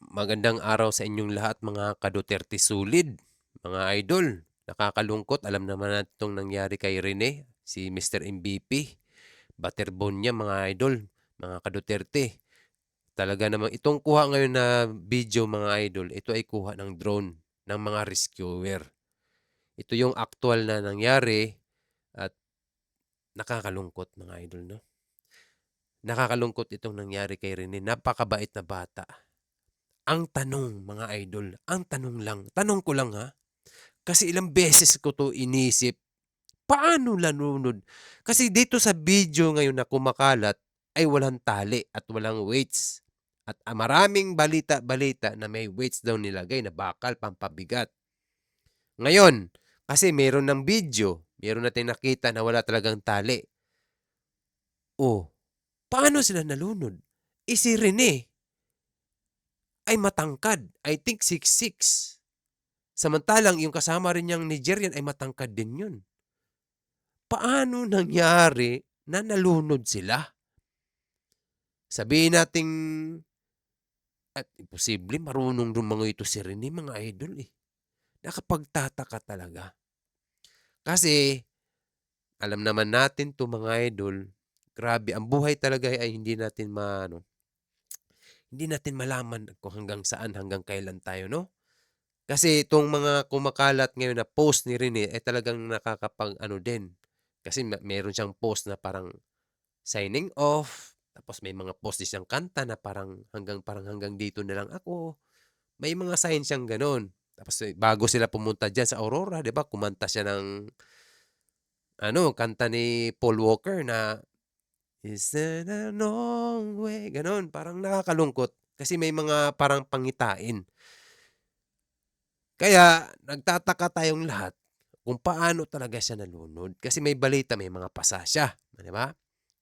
Magandang araw sa inyong lahat mga ka-Duterte sulid, mga idol. Nakakalungkot, alam naman natin itong nangyari kay Rene, si Mr. MVP. Butterbone niya mga idol, mga ka-Duterte. Talaga namang itong kuha ngayon na video mga idol, ito ay kuha ng drone ng mga rescuer. Ito yung actual na nangyari at nakakalungkot mga idol, no? Nakakalungkot itong nangyari kay Rene. Napakabait na bata. Ang tanong mga idol, ang tanong lang, tanong ko lang ha, kasi ilang beses ko 'to inisip, paano nalunod? Kasi dito sa video ngayon na kumakalat ay walang tali at walang weights. At maraming balita-balita na may weights daw nilagay na bakal, pampabigat. Ngayon, kasi meron ng video, meron natin nakita na wala talagang tali. Oh, paano sila nalunod? Si Rene ay matangkad, I think 6'6". Samantalang yung kasama rin niyang Nigerian ay matangkad din yun. Paano nangyari na nalunod sila? Sabihin nating at imposible marunong lumangoy ito si Rene mga idol eh. Nakapagtataka talaga. Kasi alam naman natin 'to mga idol, grabe ang buhay talaga ay hindi natin hindi natin malaman kung hanggang saan, hanggang kailan tayo, no? Kasi itong mga kumakalat ngayon na post ni Rene ay talagang nakakapag-ano din. Kasi meron siyang post na parang signing off, tapos may mga post din siyang kanta na parang hanggang dito na lang ako. May mga sign siyang gano'n. Tapos bago sila pumunta diyan sa Aurora, 'di ba? Kumanta siya ng kanta ni Paul Walker na Is there a long way? Gano'n, parang nakakalungkot kasi may mga parang pangitain. Kaya nagtataka tayong lahat kung paano talaga siya nalunod kasi may balita may mga pasa siya, 'di ba?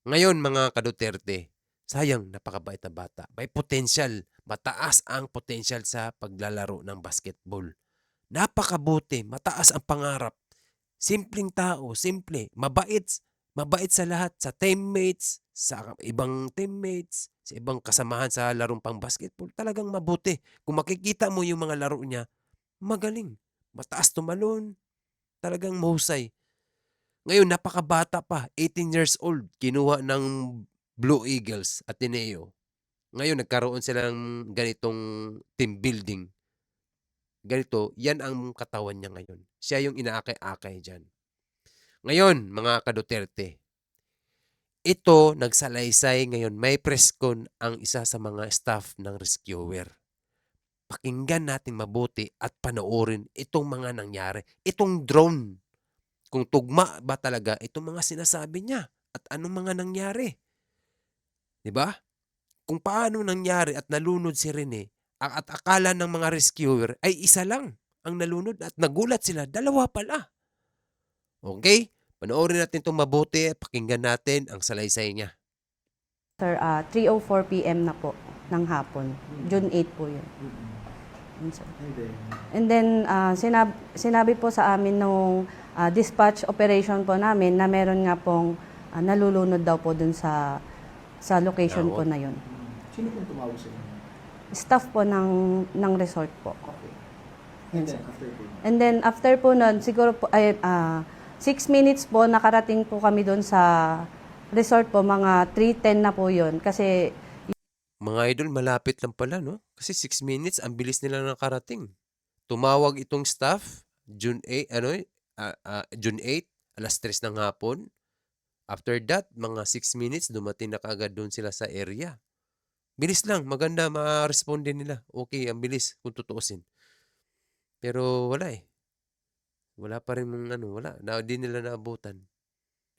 Ngayon mga ka-Duterte, sayang napakabait na bata. May potensyal, mataas ang potensyal sa paglalaro ng basketball. Napakabuti, mataas ang pangarap. Simpleng tao, simple, mabait, mabait sa lahat, sa teammates, sa ibang teammates, sa ibang kasamahan sa larong pang basketball. Talagang mabuti. Kung makikita mo yung mga laro niya, magaling. Mataas tumalon, talagang mahusay. Ngayon, napakabata pa, 18 years old, kinuha ng Blue Eagles, Ateneo. Ngayon, nagkaroon sila ng ganitong team building. Ganito, yan ang katawan niya ngayon. Siya yung inaakay-akay dyan. Ngayon, mga ka-Duterte, ito, nagsalaysay ngayon, may preskon ang isa sa mga staff ng rescuer. Pakinggan natin mabuti at panoorin itong mga nangyari. Itong drone. Kung tugma ba talaga itong mga sinasabi niya at anong mga nangyari. 'Di ba? Kung paano nangyari at nalunod si Rene at akala ng mga rescuer ay isa lang ang nalunod at nagulat sila, dalawa pala. Okay? Panoorin natin itong mabuti at pakinggan natin ang salaysay niya. Sir, 3:04 PM na po ng hapon. June 8 po yun. Yun, sir. And then, sinabi po sa amin nung dispatch operation po namin na meron nga pong nalulunod daw po dun sa location po na yun. Sino pong tumawag sa inyo? Staff po ng resort po. Okay. And then after po? And then, after po nun, siguro po, 6 minutes po, nakarating po kami dun sa resort po, mga 3:10 na po yun. Kasi Mga idol, malapit lang pala, no? Kasi 6 minutes, ang bilis nila nakarating. Tumawag itong staff, June 8, June 8, alas 3 ng hapon. After that, mga 6 minutes, dumating na kaagad doon sila sa area. Bilis lang, maganda, ma-responde nila. Okay, ang bilis kung tutuusin. Pero wala eh. Wala pa rin wala. Di nila naabutan.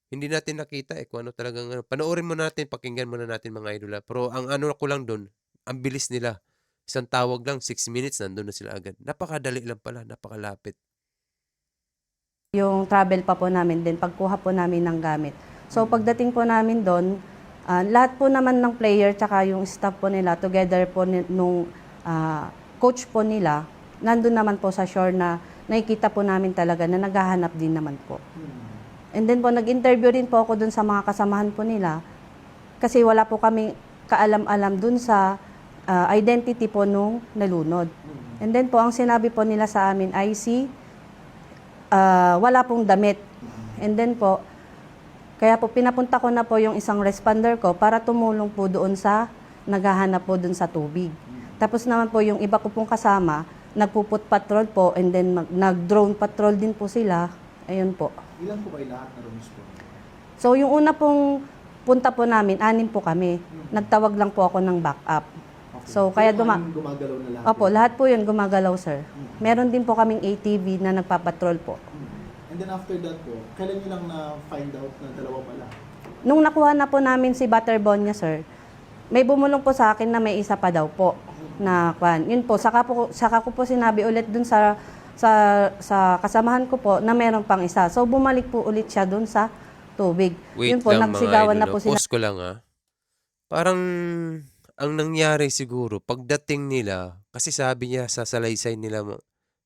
Hindi natin nakita eh kung ano talagang panoorin mo natin, pakinggan muna natin mga idol. Pero ang ko lang doon, ang bilis nila. Isang tawag lang, 6 minutes, nandun na sila agad. Napakadali lang pala, napakalapit. yung travel pa po namin din, pagkuha po namin ng gamit. So pagdating po namin doon, lahat po naman ng player tsaka yung staff po nila, together po nung coach po nila, nandun naman po sa shore na nakikita po namin talaga na naghahanap din naman po. And then po, nag-interview rin po ako dun sa mga kasamahan po nila kasi wala po kami kaalam-alam dun sa identity po nung nalunod. And then po, ang sinabi po nila sa amin ay wala pong damit. And then po, kaya po pinapunta ko na po yung isang responder ko para tumulong po doon sa naghahanap po doon sa tubig. Tapos naman po yung iba ko pong kasama, nagpuput patrol po and then nag-drone patrol din po sila. Ayun po. Ilan po kayo lahat na rumispo? So yung una pong punta po namin, 6 po kami. Nagtawag lang po ako ng backup. Okay. So kaya gumagalaw na lahat? Opo, lahat po yun gumagalaw, sir. Meron din po kaming ATV na nagpapatrol po. And then after that po, kailan nyo lang na-find out na dalawa pala? Nung nakuha na po namin si Butterbonia, sir, may bumulong po sa akin na may isa pa daw po na kwan. Yun po, saka ko po sinabi ulit dun sa kasamahan ko po na meron pang isa. So bumalik po ulit siya dun sa tubig. Wait Yun po, lang mga nagsigawan idol, na po sila. pause ko lang Parang ang nangyari siguro, pagdating nila, kasi sabi niya sa salaysay nila,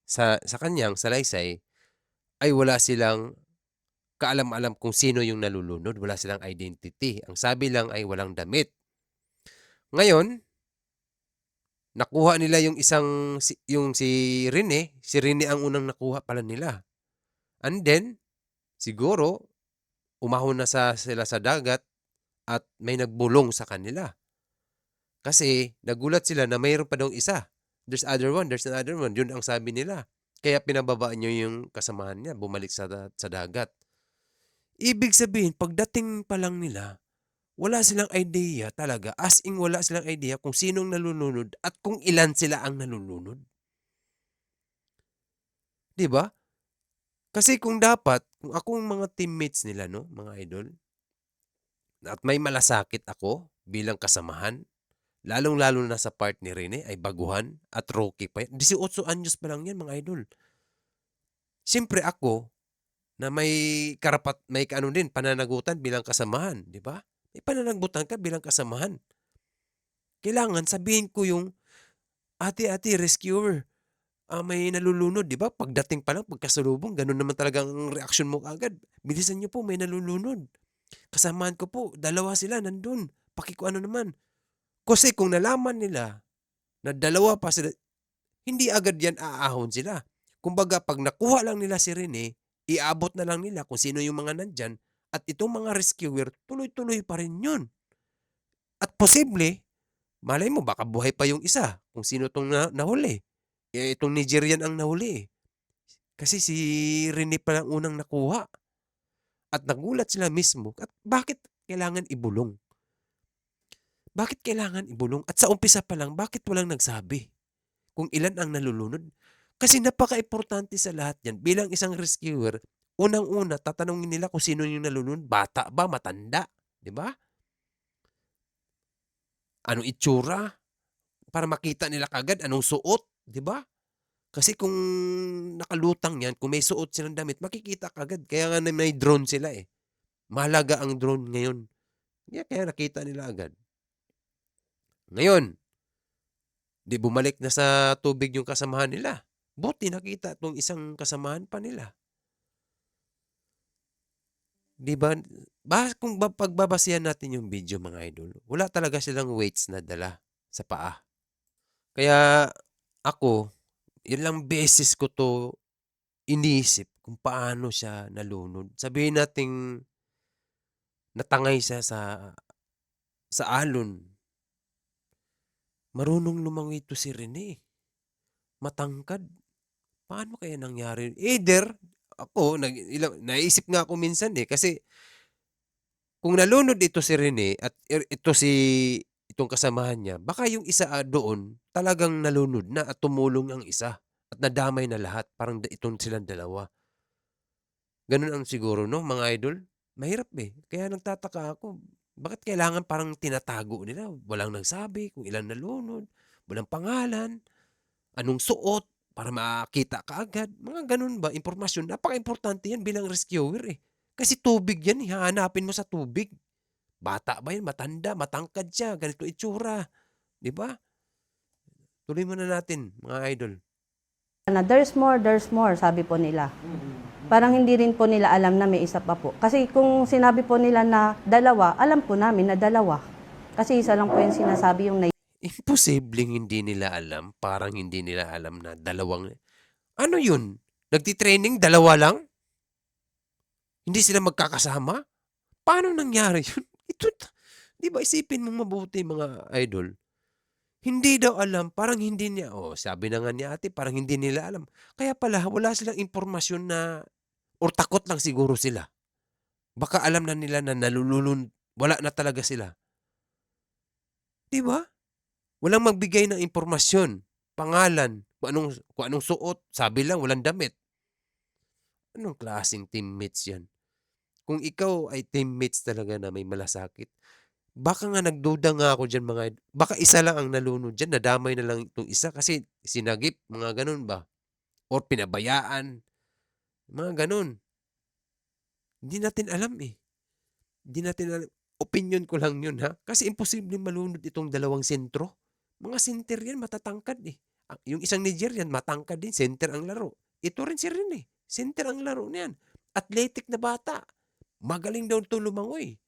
sa kanyang salaysay, ay wala silang kaalam-alam kung sino yung nalulunod. Wala silang identity. Ang sabi lang ay walang damit. Ngayon, nakuha nila yung yung si Rene. Si Rene ang unang nakuha pala nila. And then, siguro, umahon na sila sa dagat at may nagbulong sa kanila. Kasi nagulat sila na mayroon pa daw isa. There's another one. Yun ang sabi nila. Kaya pinababaan nyo yung kasamahan niya, bumalik sa dagat. Ibig sabihin, pagdating pa lang nila, wala silang idea talaga, as in wala silang idea kung sinong nalulunod at kung ilan sila ang nalulunod. Di ba? Kasi kung akong mga teammates nila, no, mga idol, at may malasakit ako bilang kasamahan, lalong-lalo na sa part ni Rene ay baguhan at rookie pa yan. 18 anyos pa lang yan, mga idol. Siyempre ako, na may pananagutan bilang kasamahan, di ba? May pananagutan ka bilang kasamahan. Kailangan sabihin ko yung, ate, rescuer, may nalulunod, di ba? Pagdating pa lang, pagkasalubong, ganun naman talaga ang reaction mo agad. Bilisan niyo po, may nalulunod. Kasamahan ko po, 2 sila nandun. Pakikuano naman. Kasi kung nalaman nila na 2 pa sila, hindi agad yan aahon sila. Kumbaga, pag nakuha lang nila si Rene, iabot na lang nila kung sino yung mga nandyan at itong mga rescuer, tuloy-tuloy pa rin yun. At posible, malay mo, baka buhay pa yung isa kung sino itong nahuli. Itong Nigerian ang nahuli. Kasi si Rene pa lang unang nakuha. At nagulat sila mismo. At bakit kailangan ibulong? Bakit kailangan ibulong? At sa umpisa pa lang, bakit walang nagsabi kung ilan ang nalulunod? Kasi napaka-importante sa lahat yan. Bilang isang rescuer, unang-una, tatanungin nila kung sino yung nalulunod. Bata ba? Matanda? Di ba? Anong itsura? Para makita nila kagad. Anong suot? Di ba? Kasi kung nakalutang yan, kung may suot silang damit, makikita kagad. Kaya nga may drone sila eh. Mahalaga ang drone ngayon. Kaya nakita nila agad. Ngayon, di bumalik na sa tubig yung kasamahan nila. Buti nakita itong isang kasamahan pa nila. Di ba? Kung pagbabasihan natin yung video, mga idol, wala talaga silang weights na dala sa paa. Kaya ako, ilang beses ko to iniisip kung paano siya nalunod. Sabihin nating natangay siya sa alon. Marunong lumangoy to si Rene. Matangkad. Paano kaya nangyari? Either, ako, naisip nga ako minsan kasi kung nalunod ito si Rene at itong kasamahan niya, baka yung isa doon talagang nalunod na at tumulong ang isa at nadamay na lahat. Parang itong silang 2. Ganun ang siguro, no, mga idol? Mahirap Kaya nagtataka ako, bakit kailangan parang tinatago nila? Walang nagsabi kung ilan nalunod, walang pangalan, anong suot, para makita ka agad. Mga ganun ba? Impormasyon. Napaka-importante yan bilang rescuer Kasi tubig yan hahanapin mo sa tubig. Bata ba yan? Matanda? Matangkad siya? Ganito itsura. Di ba? Tuloy muna natin, mga idol. There's more, sabi po nila. Parang hindi rin po nila alam na may isa pa po. Kasi kung sinabi po nila na 2, alam po namin na 2. Kasi isa lang po yung sinasabi yung Imposibleng hindi nila alam, parang hindi nila alam na dalawang ano yun? Nagti-training, dalawa lang? Hindi sila magkakasama? Paano nangyari yun? Ito, 'di ba isipin mo mabuti mga idol. Hindi daw alam, parang hindi niya sabi na nga ni ate parang hindi nila alam. Kaya pala wala silang impormasyon na or takot lang siguro sila. Baka alam na nila na wala na talaga sila. 'Di ba? Walang magbigay ng impormasyon, pangalan, kung anong suot, sabi lang walang damit. Anong klaseng teammates 'yan? Kung ikaw ay teammates talaga na may malasakit, baka nga nagduda nga ako diyan baka isa lang ang nalunod diyan, nadamay na lang itong isa kasi sinagip, mga gano'n ba? Or pinabayaan, mga gano'n. Hindi natin alam, eh. Hindi natin alam. Opinyon ko lang 'yun, ha, kasi imposibleng malunod itong dalawang sentro. Mga center 'yan, matatangkad, eh. Yung isang Nigerian matangkad din, center ang laro. Ito rin si Rene, center ang laro niyan. Athletic na bata, magaling daw 'to lumangoy.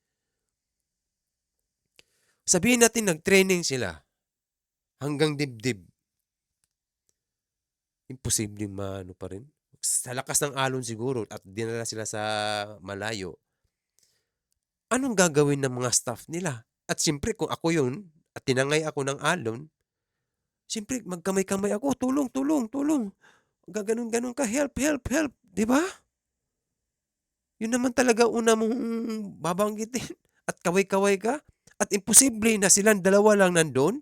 Sabihin natin nag-training sila hanggang dibdib, imposibleng maano pa rin. Sa lakas ng alon siguro at dinala sila sa malayo, anong gagawin ng mga staff nila? At siyempre kung ako yun at tinangay ako ng alon, siyempre magkamay-kamay ako, "Tulong, tulong, tulong." Gaganon-ganon ka, "Help, help, help." 'Di ba? Yun naman talaga una mong babanggitin at kaway-kaway ka at imposible na silang dalawa lang nandun.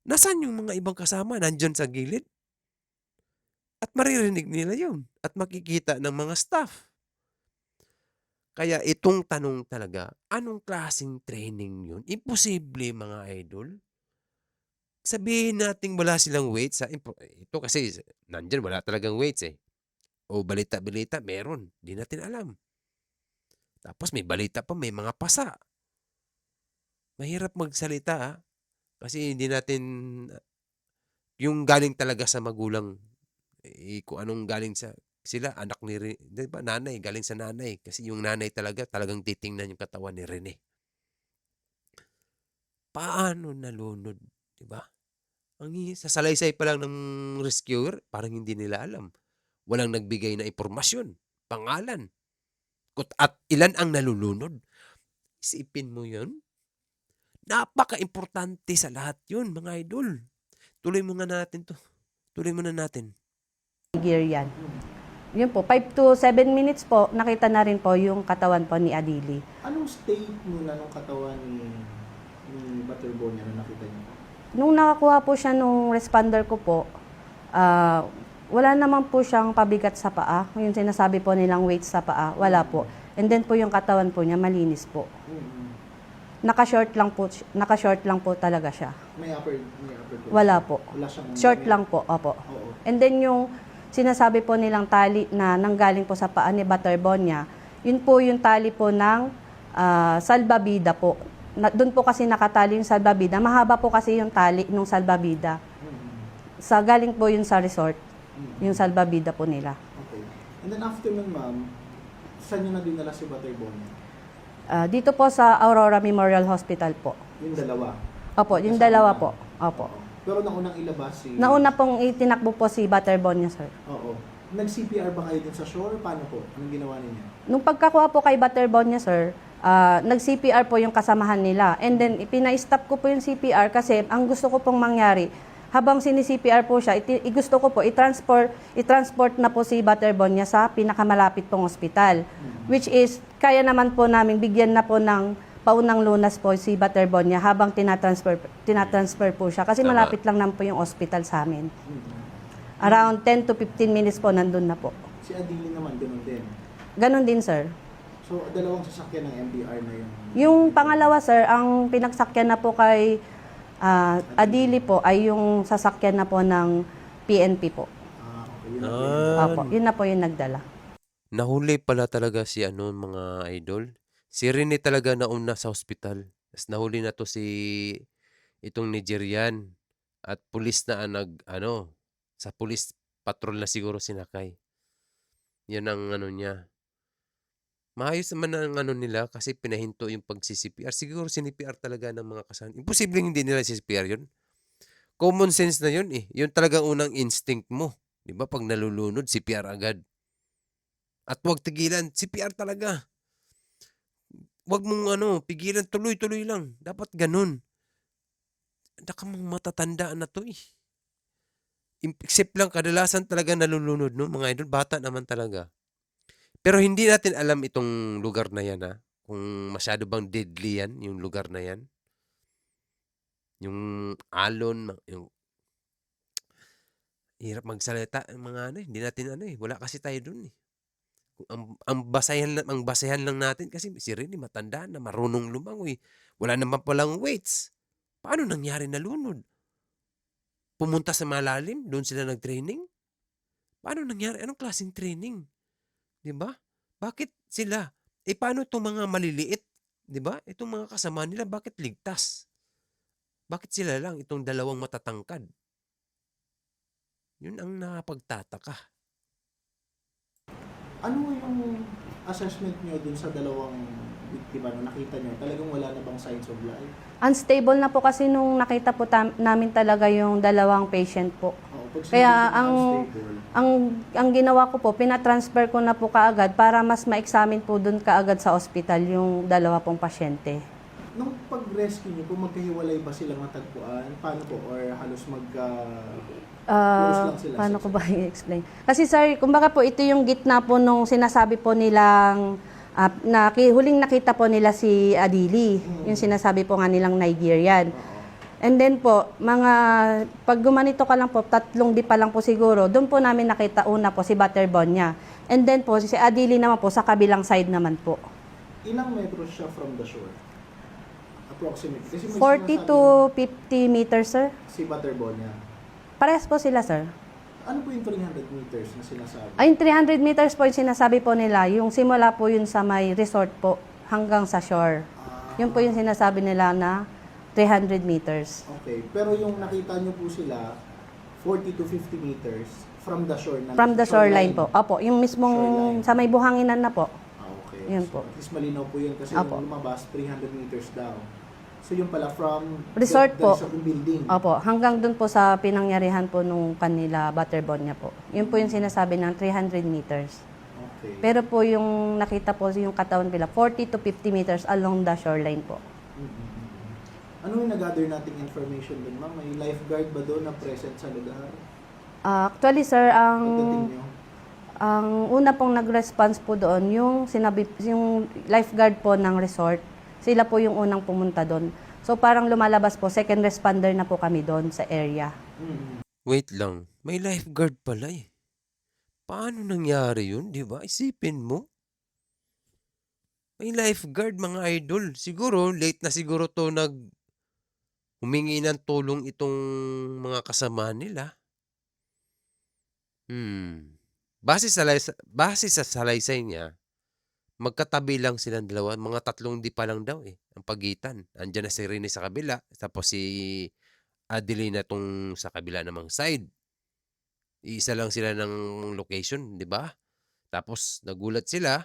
Nasaan yung mga ibang kasama? Nandiyan sa gilid? At maririnig nila yun at makikita ng mga staff. Kaya itong tanong talaga, anong klaseng training yun? Imposible mga idol. Sabihin nating wala silang weights, ito kasi nandiyan wala talagang weights eh. O balita-balita meron, di natin alam. Tapos may balita pa may mga pasa. Mahirap magsalita kasi hindi natin yung galing talaga sa magulang, kung anong galing sa sila anak ni 'di ba nanay, galing sa nanay. Kasi yung nanay talagang titingnan yung katawan ni Rene. Paano nalunod, 'di ba? Sa salaysay pa lang ng rescuer, parang hindi nila alam. Walang nagbigay na impormasyon, pangalan, at ilan ang nalulunod. Isipin mo 'yun, napakaimportante sa lahat 'yun mga idol. Tuloy mo nga natin 'to, tuloy muna natin. Nigerian. Yun po, 5 to 7 minutes po, nakita na rin po yung katawan po ni Adili. Anong state muna nung katawan ni Butterbonia na nakita niyo? Nung nakakuha po siya nung responder ko po, wala naman po siyang pabigat sa paa. Yung sinasabi po nilang weight sa paa, wala po. And then po yung katawan po niya, malinis po. Naka-short lang po talaga siya. May upper clothes? Wala po. Wala siyang Short damit? lang po, opo. Oo. And then yung sinasabi po nilang tali na nanggaling po sa paa ni Butterbonia, yun po yung tali po ng salbabida po. Doon po kasi nakatali yung salbabida. Mahaba po kasi yung tali ng salbabida. Galing po yun sa resort, yung salbabida po nila. Okay. And then after nun, ma'am, saan niyo na dinala si Butterbonia? Dito po sa Aurora Memorial Hospital po. Yung dalawa? Opo, yung Kasama dalawa na? po. Opo. Pero naunang ilabas si... Nauna pong itinakbo po si Butterbonia, sir. Oo. Nag-CPR ba kayo dun sa shore? Paano po? Anong ginawa ninyo? Nung pagkakuha po kay Butterbonia, sir, nag-CPR po yung kasamahan nila. And then, ipina-stop ko po yung CPR kasi ang gusto ko pong mangyari, habang sini-CPR po siya, gusto ko po i-transport na po si Butterbonia sa pinakamalapit pong ospital. Which is, kaya naman po namin bigyan na po ng paunang lunas po si Butterbonia habang tinatransfer po siya. Kasi Tama. malapit lang naman po yung ospital sa amin. Around 10 to 15 minutes po nandun na po. Si Adili naman, ganun din. Ganon din, sir. So, dalawang sasakyan ng MDR na yun. Yung pangalawa, sir, ang pinagsakyan na po kay Adili po ay yung sasakyan na po ng PNP po. Okay. Yun Opo, yun na po yung nagdala. Nahuli pala talaga si mga idol. Si Rene talaga nauna sa ospital. Tapos nahuli na to itong Nigerian. At pulis na ang sa pulis patrol na siguro sinakay. Yan ang niya. Maayos naman ang ano nila kasi pinahinto yung pagsi-CPR. Siguro sinipr talaga ng mga kasama. Imposibleng hindi nila CPR yun. Common sense na yun eh. Yun talagang unang instinct mo. Di ba? Pag nalulunod, CPR agad. At huwag tigilan, CPR talaga. Huwag mong pigilan, tuloy-tuloy lang. Dapat ganun. Nakamang matatandaan na to eh. Except lang, kadalasan talaga nalulunod, no? Mga idol, bata naman talaga. Pero hindi natin alam itong lugar na yan, ha? Kung masyado bang deadly yan, yung lugar na yan. Yung alon, yung hirap magsalita, hindi natin wala kasi tayo dun eh. Ang basehan lang natin kasi si Rene matanda na, marunong lumangoy. Wala naman palang weights. Paano nangyari na lunod? Pumunta sa malalim, doon sila nag-training? Paano nangyari? Anong klaseng training? 'Di ba? Bakit sila? Paano itong mga maliliit? 'Di ba? Itong mga kasama nila, bakit ligtas? Bakit sila lang, itong dalawang matatangkad? Yun ang nakapagtataka. Ano yung assessment nyo dun sa dalawang biktima na nakita nyo? Talagang wala na bang signs of life? Unstable na po kasi nung nakita po namin talaga yung dalawang patient po. Oo, pag Kaya sinabi na ang unstable, ang ginawa ko po, pinatransfer ko na po kaagad para mas ma-examine po dun kaagad sa ospital yung dalawa pong pasyente. nung pag-rescue nyo po, magkahiwalay ba silang natagpuan? Paano po? Or halos close lang sila? Paano ko ba i-explain? Kasi sir, kumbaga po ito yung gitna po nung sinasabi po nilang huling nakita po nila si Adili, yung sinasabi po nga nilang Nigerian. And then po, pag gumanito ka lang po, 3 di pa lang po siguro, doon po namin nakita una po si Butterbone niya. And then po, si Adili naman po, sa kabilang side naman po. Ilang metros siya from the shore? Approximately. Kasi may 40 to 50 meters, sir. si Butterbone niya. Parehas po sila, sir. Ano po yung 300 meters na sinasabi? Ay, 300 meters po yung sinasabi po nila. Yung simula po yun sa may resort po hanggang sa shore. Yun po yung sinasabi nila na 300 meters. Okay. Pero yung nakita nyo po sila, 40 to 50 meters from the shore na. From the shoreline po. Opo, yung mismong Shoreline. sa may buhanginan na po. Okay. Yun So, po. at least malinaw po yun kasi Apo. yung lumabas, 300 meters daw. So yung pala from Resort the po. resort ng building. Opo, hanggang dun po sa pinangyarihan po nung kanila Butterbone niya po. Yun po yung sinasabi ng 300 meters. Okay. Pero po yung nakita po yung katawan nila, 40 to 50 meters along the shoreline po. Ano yung nag-gather nating information dun, ma'am? May lifeguard ba doon na present sa lugar? Actually, sir, Pagdating nyo? ang una pong nag-response po doon, yung lifeguard po ng resort, sila po yung unang pumunta doon. So parang lumalabas po, second responder na po kami doon sa area. Wait lang, may lifeguard pala eh. Paano nangyari yun, di ba? Isipin mo. May lifeguard, mga idol. Siguro, late na siguro to humingi ng tulong itong mga kasama nila. Base sa salaysay niya, magkatabi lang silang dalawa. Mga 3 di pa lang daw eh, ang pagitan. Andiyan na si Rene sa kabila, tapos si Adelina tong sa kabila namang side. Iisa lang sila ng location, di ba? Tapos nagulat sila.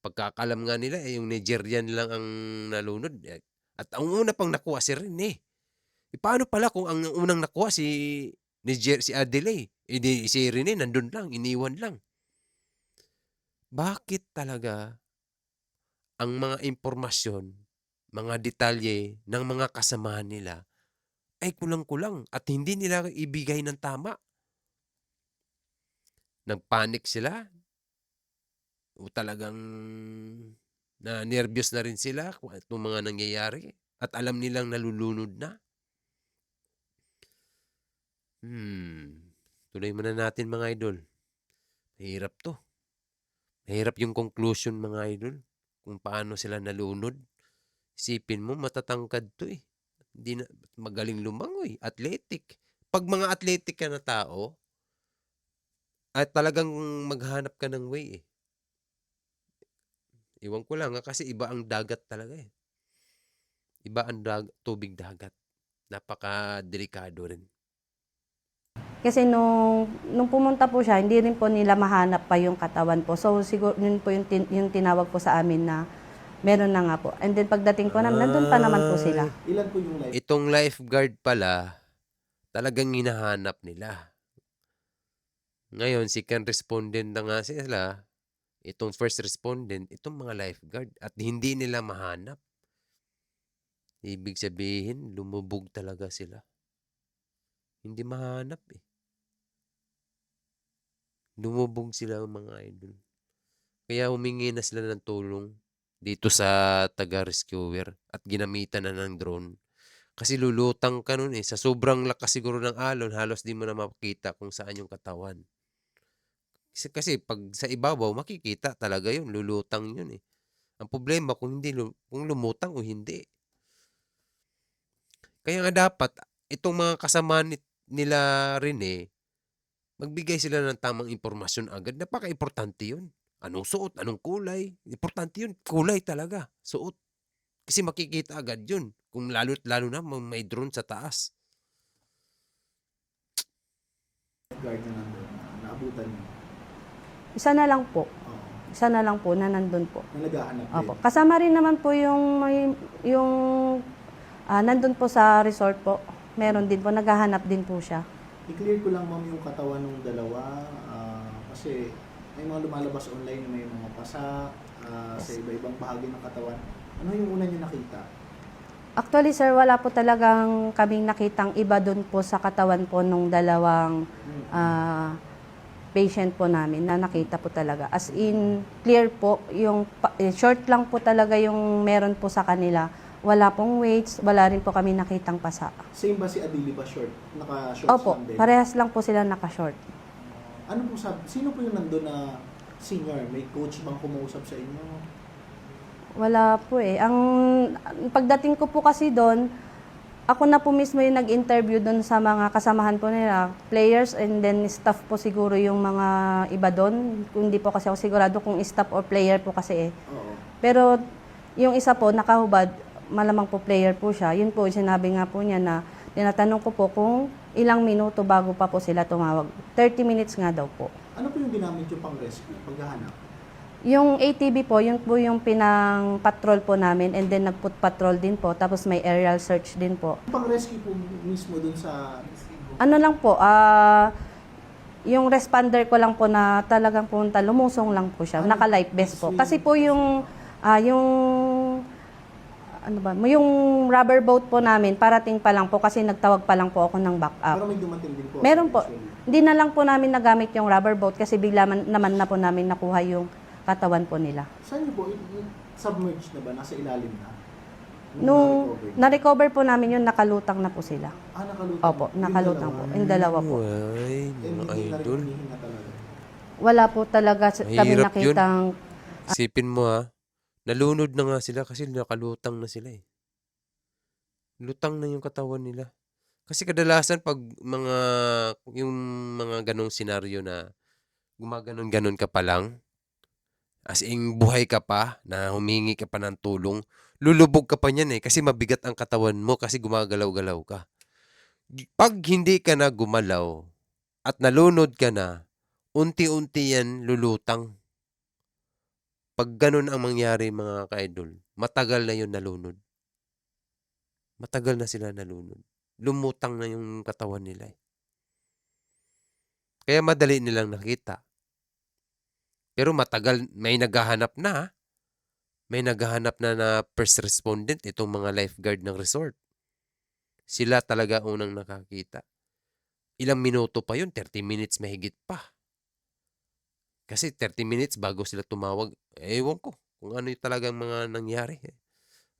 Pagkakalam nga nila, yung Nigerian lang ang nalunod. At ang una pang nakuha si Rene. Paano pala kung ang unang nakuha si Adelaide? Si Rene nandun lang, iniwan lang. Bakit talaga ang mga impormasyon, mga detalye ng mga kasamahan nila ay kulang-kulang at hindi nila ibigay ng tama? Nagpanic sila? O talagang na-nervyos na rin sila kung itong mga nangyayari at alam nilang nalulunod na? Tuloy muna natin mga idol. Mahirap to. Mahirap yung conclusion mga idol. Kung paano sila nalunod. Isipin mo, matatangkad to eh. Hindi na, magaling lumangoy. Athletic. Pag mga athletic ka na tao, at talagang maghanap ka ng way eh. Iwan ko lang kasi iba ang dagat talaga eh. Iba ang tubig dagat. Napaka-delikado rin. Kasi nung pumunta po siya, hindi rin po nila mahanap pa yung katawan po. So siguro yun po yung tinawag po sa amin na meron na nga po. And then pagdating po namin, nandun pa naman po sila. Ilan po yung life? Itong lifeguard pala, talagang hinahanap nila. Ngayon, second respondent na nga sila, itong first respondent, itong mga lifeguard, at hindi nila mahanap. Ibig sabihin, lumubog talaga sila. Hindi mahanap eh. Lumubog sila mga idol. Kaya humingi na sila ng tulong dito sa taga-rescuer at ginamitan na ng drone. Kasi lulutang ka nun eh. Sa sobrang lakas siguro ng alon, halos di mo na makikita kung saan yung katawan. Kasi pag sa ibabaw, makikita talaga yun. Lulutang yun eh. Ang problema kung hindi kung lumutang o hindi. Kaya nga dapat, itong mga kasama nila rin eh, magbigay sila ng tamang impormasyon agad. Napaka-importante yun. Anong suot, anong kulay. Importante yun. Kulay talaga. Suot. Kasi makikita agad yun. Kung lalo na may drone sa taas. Lifeguard na nandun, naabutan niyo. Isa na lang po. Oo. Isa na lang po na nandun po. Na naghahanap din. Opo. Kasama rin naman po nandun po sa resort po. Meron din po, naghahanap din po siya. I-clear ko lang ma'am yung katawan ng dalawa kasi may mga lumalabas online na may mga pasa sa iba-ibang bahagi ng katawan. Ano yung una niyo nakita? Actually, sir, wala po talagang kaming nakitang iba doon po sa katawan po nung dalawang patient po namin na nakita po talaga. As in, clear po, short lang po talaga yung meron po sa kanila. Wala pong weights, wala rin po kami nakitang pasa. Same ba si Adili ba short? Naka-shorts Opo, lang din? parehas lang po sila naka-short. Ano po sino po yung nandun na senior? May coach bang kumausap sa inyo? Wala po eh. Ang pagdating ko po kasi doon, ako na po mismo yung nag-interview doon sa mga kasamahan po nila, players and then staff po siguro yung mga iba doon. Kung hindi po kasi ako sigurado kung staff or player po kasi eh. Oo. Pero yung isa po, nakahubad, malamang po player po siya. Yun po, sinabi nga po niya na tinatanong ko po kung ilang minuto bago pa po sila tumawag. 30 minutes nga daw po. Ano po yung ginamit yung pang-rescue, paghahanap? Yung ATV po, yun po yung pinang-patrol po namin and then nag-put patrol din po. Tapos may aerial search din po. Yung pang-rescue po mismo dun sa... Ano lang po, yung responder ko lang po na talagang punta, lumusong lang po siya. Naka-life vest po. Kasi po yung yung rubber boat po namin, parating pa lang po kasi nagtawag pa lang po ako ng backup. Pero may dumating din po. Meron po. Usually. Hindi na lang po namin nagamit yung rubber boat kasi bigla naman na po namin nakuha yung katawan po nila. Saan niyo po? Submerged na ba? Nasa ilalim na? Nung na-recover? na-recover po namin yun, nakalutang na po sila. Nakalutang? Opo, nakalutang po. Yung dalawa po. Ay, mga Hindi na rin idol. hinihinga talaga. Wala po talaga kami Mahirap nakitang... Isipin mo ha, nalunod na nga sila kasi nakalutang na sila eh. Lutang na yung katawan nila. Kasi kadalasan pag yung mga ganong senaryo na gumaganon-ganon ka pa lang, as in buhay ka pa, na humingi ka pa ng tulong, lulubog ka pa niyan eh, kasi mabigat ang katawan mo kasi gumagalaw-galaw ka. Pag hindi ka na gumalaw at nalunod ka na, unti-unti yan lulutang. Pag ganun ang mangyari mga ka-idol, matagal na yun nalunod. Matagal na sila nalunod. Lumutang na yung katawan nila eh. Kaya madali nilang nakita. Pero matagal, may naghahanap na. May naghahanap na first respondent, itong mga lifeguard ng resort. Sila talaga unang nakakita. Ilang minuto pa yun, 30 minutes mahigit pa. Kasi 30 minutes bago sila tumawag, ewan ko kung ano yung talagang mga nangyari.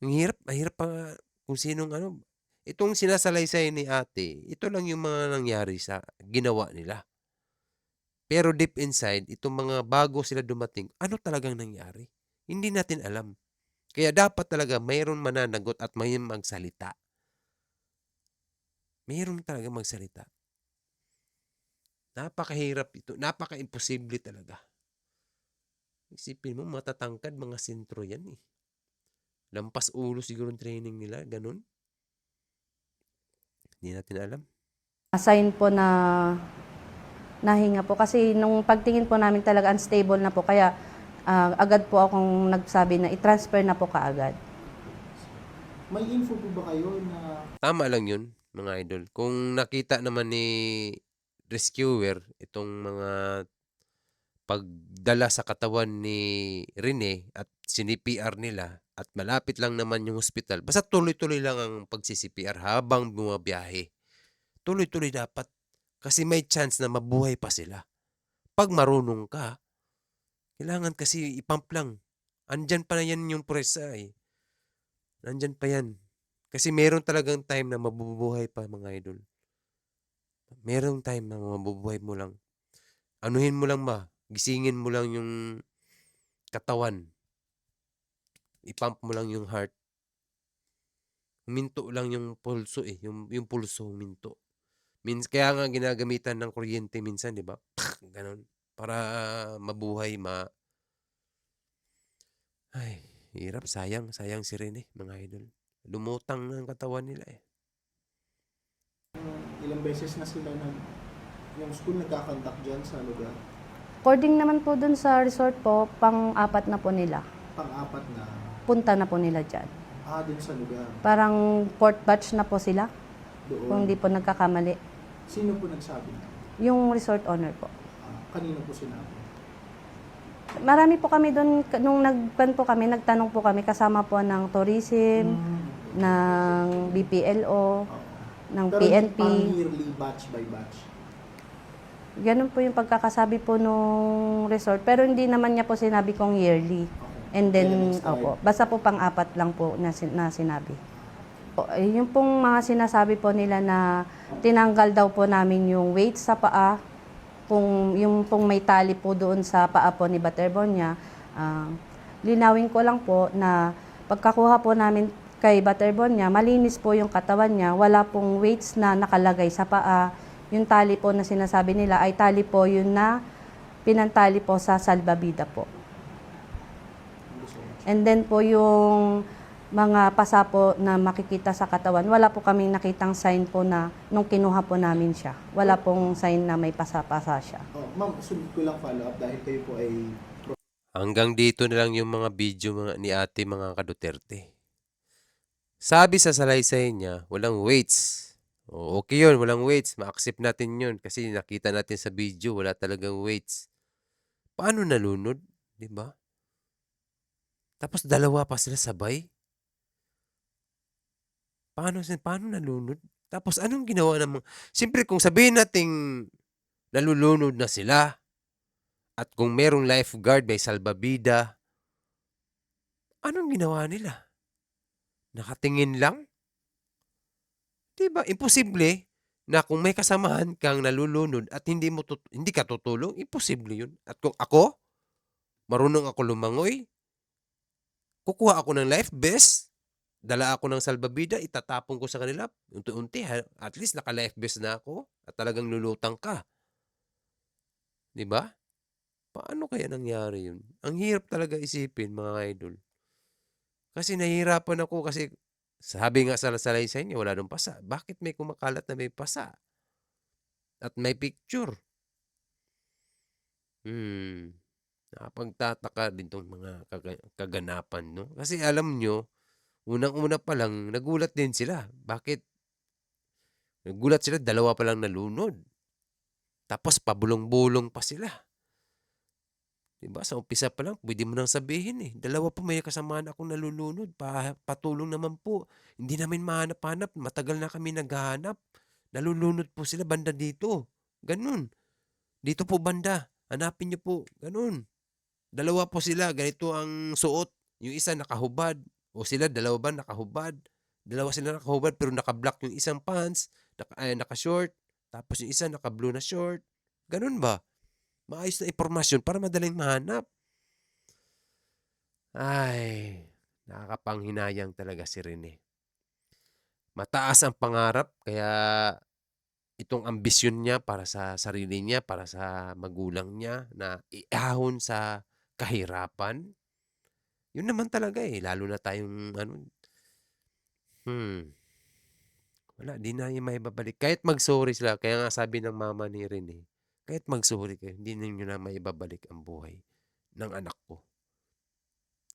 Ang mahirap pa kung sinong ano. Itong sinasalaysay ni ate, ito lang yung mga nangyari sa ginawa nila. Pero deep inside, itong mga bago sila dumating, ano talagang nangyari? Hindi natin alam. Kaya dapat talaga mayroon mananagot at may magsalita. Mayroon talaga magsalita. Napakahirap ito. Napaka-imposible talaga. Isipin mo, matatangkad mga sentro yan eh. Lampas ulo siguro yung training nila, ganun. Hindi natin alam. Assign po na nahinga po. Kasi nung pagtingin po namin talaga unstable na po. Kaya agad po akong nagsabi na i-transfer na po kaagad. May info po ba kayo na Tama lang yun, mga idol. Kung nakita naman ni rescuer itong mga pagdala sa katawan ni Rene at CPR nila at malapit lang naman yung hospital, basta tuloy-tuloy lang ang pagsi-CPR habang bumabiyahe. Tuloy-tuloy dapat kasi may chance na mabuhay pa sila. Pag marunong ka, kailangan kasi ipump lang. Andyan pa na yan yung presa eh. Nandyan pa yan. Kasi meron talagang time na mabubuhay pa, mga idol. Merong time na mabubuhay mo lang. Anuhin mo lang ba? Gisingin mo lang yung katawan. I-pump mo lang yung heart. Huminto lang yung pulso eh. Yung pulso huminto. Kaya nga ginagamitan ng kuryente minsan, di ba? Ganon. Para mabuhay, Ay, hirap. Sayang. Sayang si Rene, mga idol. Lumutang ng katawan nila eh. ilang beses na sila yung school nagkakandak dyan sa lugar? According naman po dun sa resort po, pang-apat na po nila. Pang-apat na, Punta na po nila dyan. dun sa lugar. Parang fourth batch na po sila, Doon. kung hindi po nagkakamali. Sino po nagsabi? Yung resort owner po. Kanino po sinabi? Marami po kami doon, nung nagtanong po kami, kasama po ng tourism, ng BPLO, Oo. ng Pero PNP. parang yearly batch by batch. Ganun po yung pagkakasabi po nung resort. Pero hindi naman niya po sinabi kong yearly. Okay. And then, Kaya next time. opo, basta po pang-apat lang po na sinabi. Yung pong mga sinasabi po nila na tinanggal daw po namin yung weight sa paa, yung pong may tali po doon sa paa po ni Butterbonia, linawin ko lang po na pagkakuha po namin kay Butterbonia, malinis po yung katawan niya, wala pong weights na nakalagay sa paa. Yung tali po na sinasabi nila ay tali po yun na pinantali po sa salbabida po. And then po yung mga pasa po na makikita sa katawan, wala po kaming nakitang sign po na nung kinuha po namin siya. Wala pong sign na may pasa-pasa siya. Ma'am, sunod ko lang follow up dahil kayo po ay Hanggang dito na lang yung mga video ni ate, mga ka-Duterte. Sabi sa salaysay niya, walang weights. O, okay yun, walang weights. Ma-accept natin yun kasi nakita natin sa video, wala talagang weights. Paano nalunod? Di ba? Tapos dalawa pa sila sabay. Paano nalunod? Tapos anong ginawa ng mga... Siyempre kung sabihin nating nalulunod na sila at kung merong lifeguard, may salbabida, anong ginawa nila? Nakatingin lang? Diba? Imposible na kung may kasamahan kang nalulunod at hindi ka tutulong, imposible yun. At kung ako, marunong ako lumangoy, kukuha ako ng life vest, dala ako ng salbabida, itatapon ko sa kanila, unti-unti, at least naka-life vest na ako at talagang lulutang ka. Diba? Paano kaya nangyari yun? Ang hirap talaga isipin, mga idol. Kasi nahihirapan ako kasi sabi nga sa salaysay niya, wala nung pasa. Bakit may kumakalat na may pasa? At may picture. Nakapagtataka din tong mga kaganapan, no? Kasi alam nyo, unang-una pa lang, nagulat din sila. Bakit? Nagulat sila, dalawa pa lang nalunod. Tapos pabulong-bulong pa sila. Diba? Sa umpisa pa lang, pwede mo nang sabihin eh. Dalawa pa may kasamaan akong nalulunod. Patulong naman po. Hindi namin mahanap-hanap. Matagal na kami naghahanap. Nalulunod po sila banda dito. Ganun. Dito po banda. Hanapin niyo po. Ganun. Dalawa po sila. Ganito ang suot. Yung isa nakahubad. O sila, dalawa ba nakahubad? Dalawa sila nakahubad pero nakablock yung isang pants. Naka-short. Tapos yung isa naka-blue na short. Ganun ba? Maayos na impormasyon para madaling mahanap. Ay, nakakapanghinayang talaga si Rene. Mataas ang pangarap, kaya itong ambisyon niya para sa sarili niya, para sa magulang niya, na iahon sa kahirapan, yun naman talaga eh. Lalo na tayong, wala, di na yung maibabalik. Kahit mag-sorry sila, kaya nga sabi ng mama ni Rene, Kahit magsorry kayo, hindi ninyo na maibabalik ang buhay ng anak ko.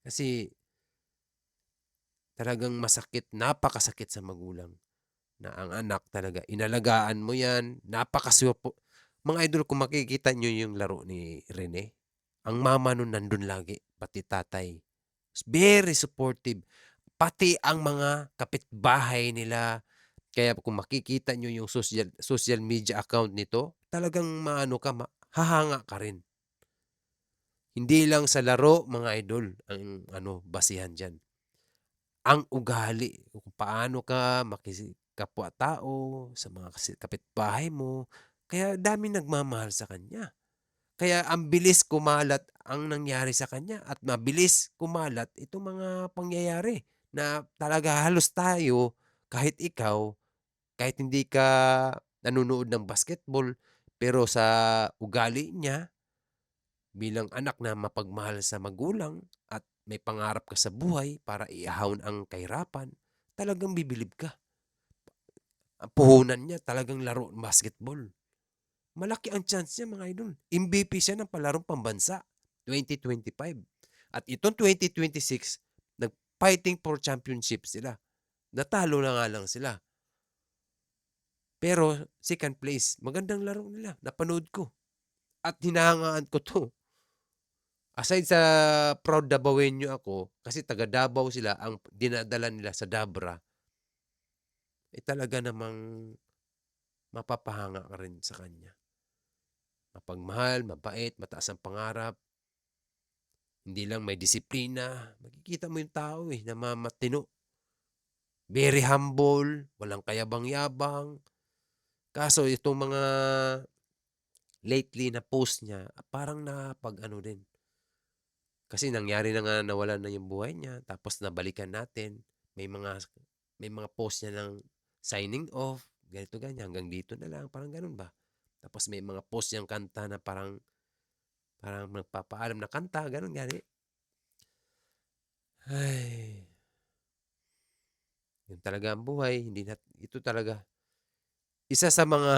Kasi talagang masakit, napakasakit sa magulang na ang anak talaga, inalagaan mo yan, napakaswepo. Mga idol, kung makikita nyo yung laro ni Rene, ang mama nun nandun lagi, pati tatay. Very supportive. Pati ang mga kapitbahay nila. Kaya kung makikita nyo yung social media account nito, talagang maano ka, hahanga ka rin. Hindi lang sa laro, mga idol, ang basihan dyan. Ang ugali, kung paano ka makikapwa-tao sa mga kapitbahay mo. Kaya dami nagmamahal sa kanya. Kaya ang bilis kumalat ang nangyari sa kanya at mabilis kumalat itong mga pangyayari na talaga halos tayo, kahit ikaw, kahit hindi ka nanonood ng basketball, pero sa ugali niya, bilang anak na mapagmahal sa magulang at may pangarap ka sa buhay para iahon ang kahirapan, talagang bibilib ka. Ang puhunan niya talagang laro basketball. Malaki ang chance niya, mga idol. MVP siya ng palarong pambansa 2025. At itong 2026, nag-fighting for championship sila. Natalo na nga lang sila. Pero second place, magandang laro nila. Napanood ko. At hinahangaan ko to. Aside sa proud Dabawenyo ako, kasi taga Davao sila, ang dinadala nila sa Dabra, talaga namang mapapahanga ka rin sa kanya. Mapagmahal, mabait, mataas ang pangarap. Hindi lang may disiplina. Makikita mo yung tao na matino. Very humble, walang kayabang-yabang. Kaso itong mga lately na post niya, parang napag-ano din. Kasi nangyari na nga, nawalan na yung buhay niya, tapos nabalikan natin. May mga post niya ng signing off, ganito ganyan, hanggang dito na lang, parang ganun ba? Tapos may mga post niyang kanta na parang nagpapaalam na kanta, ganun gani. Ay, yun talaga ang buhay, ito talaga isa sa mga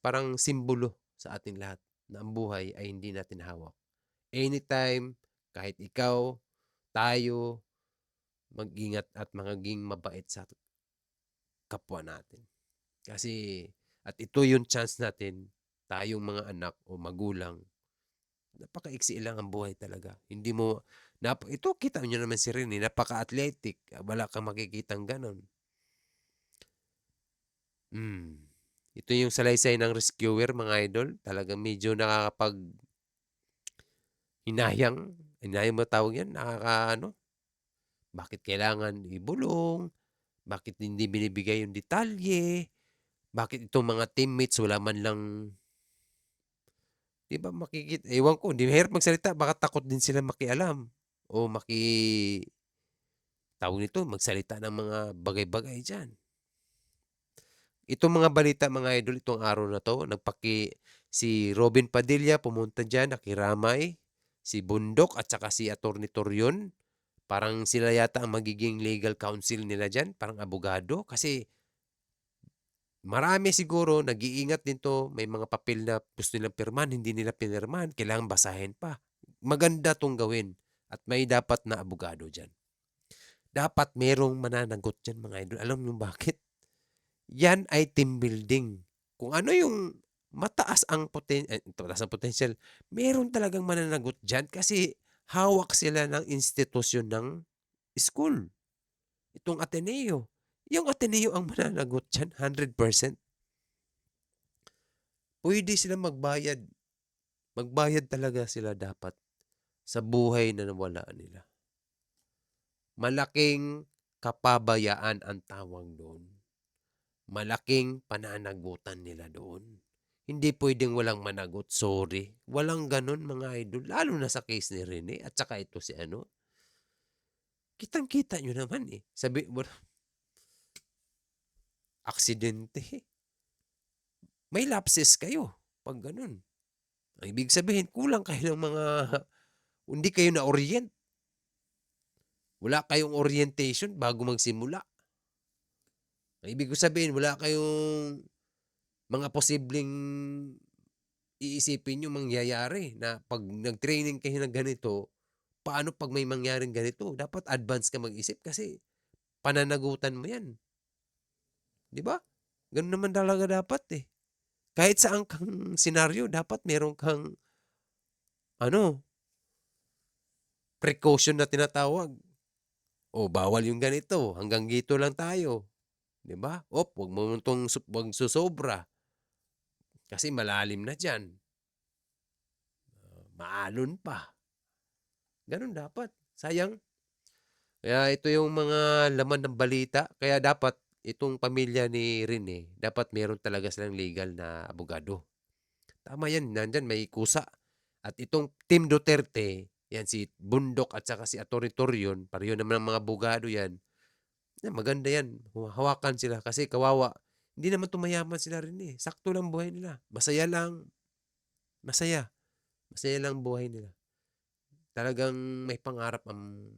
parang simbolo sa ating lahat na ang buhay ay hindi natin hawak. Anytime, kahit ikaw, tayo, mag-ingat at maging mabait sa kapwa natin. Kasi, at ito yung chance natin, tayong mga anak o magulang, napakaiksi lang ang buhay talaga. Hindi mo, ito kita nyo naman si Rene, napaka-athletic. Wala kang makikitang ganon. Ito yung salaysay ng rescuer, mga idol. Talagang medyo nakakapag hinayang mo tawag yan, bakit kailangan ibulong, bakit hindi binibigay yung detalye, bakit itong mga teammates wala man lang, di ba makikita, ewan ko, hindi mahirap magsalita, baka takot din sila makialam o tawag nito, magsalita ng mga bagay-bagay dyan. Itong mga balita, mga idol, itong araw na to, si Robin Padilla pumunta dyan, nakiramay, si Bundok at saka si Atty. Torion, parang sila yata ang magiging legal counsel nila dyan, parang abogado, kasi marami siguro, nag-iingat din to, may mga papel na gusto nilang pirman, hindi nila pinirman, kailangan basahin pa. Maganda tong gawin at may dapat na abogado dyan. Dapat merong mananagot dyan, mga idol. Alam niyo bakit? Yan ay team building. Kung ano yung mataas ang potential, meron talagang mananagot dyan kasi hawak sila ng institusyon ng school. Itong Ateneo. Yung Ateneo ang mananagot dyan, 100%. Pwede sila magbayad. Magbayad talaga sila dapat sa buhay na nawala nila. Malaking kapabayaan ang tawag doon. Malaking pananagutan nila doon. Hindi pwedeng walang managot, sorry. Walang ganun, mga idol. Lalo na sa case ni Rene at saka ito si Kitang-kita nyo naman eh. Aksidente. May lapses kayo pag ganun. Ang ibig sabihin, kulang kayo ng hindi kayo na-orient. Wala kayong orientation bago magsimula. Ang ibig ko sabihin, wala kayong mga posibleng iisipin yung mangyayari na pag nag-training kayo ng ganito, paano pag may mangyaring ganito? Dapat advance ka mag-isip kasi pananagutan mo yan. Di ba? Ganun naman talaga dapat eh. Kahit saan kang senaryo, dapat meron kang ano, precaution na tinatawag. O bawal yung ganito, hanggang dito lang tayo. 'Di ba? Wag mo itong wag susobra. Kasi malalim na diyan. Maalon pa. Ganun dapat. Sayang. Kaya ito yung mga laman ng balita. Kaya dapat itong pamilya ni Rene, dapat meron talaga silang legal na abogado. Tama yan, nandyan may kusa. At itong Team Duterte, yan si Bundok at saka si Atty. Torion, pareho naman ang mga abogado yan. Maganda yan. Hawakan sila kasi kawawa. Hindi naman tumayaman sila rin eh. Sakto lang buhay nila. Masaya lang. Masaya. Masaya lang buhay nila. Talagang may pangarap ang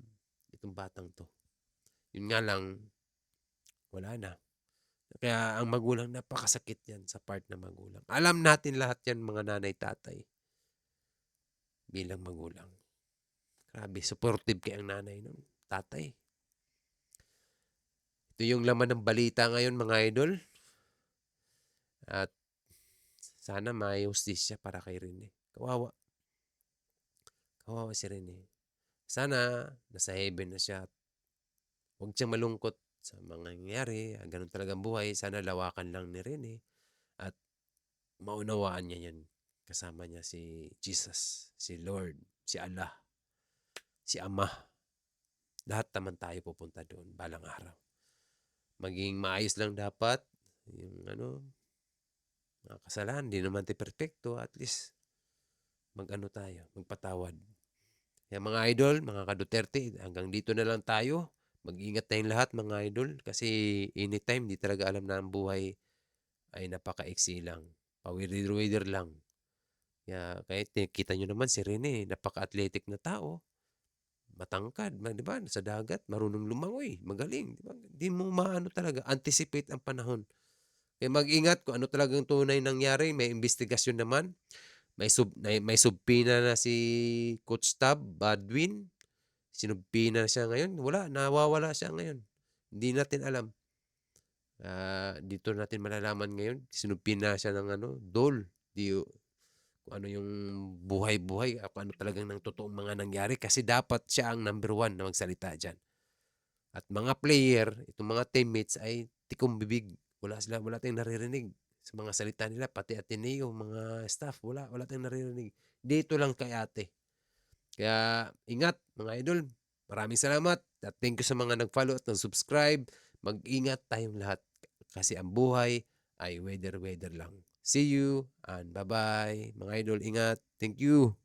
itong batang to. Yun nga lang, wala na. Kaya ang magulang, napakasakit yan sa part na magulang. Alam natin lahat yan mga nanay-tatay. Bilang magulang. Grabe, supportive kay ang nanay ng tatay. Ito yung laman ng balita ngayon mga idol. At sana may hustisya para kay Rene. Kawawa. Kawawa si Rene. Sana nasa heaven na siya. Huwag siyang malungkot sa mga nangyayari. Ganun talagang buhay. Sana lawakan lang ni Rene. At maunawaan niya yan. Kasama niya si Jesus, si Lord, si Allah, si Ama. Lahat naman tayo pupunta doon balang araw. Maging maayos lang dapat yung mga kasalanan. Hindi naman tayo perfecto. At least tayo, magpatawad. Kaya mga idol, mga ka-Duterte, hanggang dito na lang tayo. Mag-ingat tayong lahat mga idol kasi anytime, di talaga alam na ang buhay ay napaka-iksi lang. Pawirir-wirir lang. Kaya kahit kita nyo naman si Rene, napaka-athletic na tao. Matangkad, di ba? Sa dagat, marunong lumangoy, magaling. Di ba? Di mo maano talaga, anticipate ang panahon. Kaya mag-ingat kung ano talagang tunay nangyari. May investigasyon naman. May subpina na si Coach Tab, Badwin. Sinubpina na siya ngayon. Wala, nawawala siya ngayon. Hindi natin alam. Dito natin malalaman ngayon. Sinubpina siya ng Dole. Kung ano yung buhay-buhay, kung ano talagang ng totoong mga nangyari kasi dapat siya ang number 1 na magsalita dyan. At mga player, itong mga teammates ay tikong bibig. Wala tayong naririnig sa mga salita nila, pati Ateneo, mga staff, wala tayong naririnig. Dito lang kay ate. Kaya ingat mga idol. Maraming salamat at thank you sa mga nag-follow at nag-subscribe. Mag-ingat tayong lahat kasi ang buhay ay weather lang. See you and bye-bye. Mga idol, ingat. Thank you.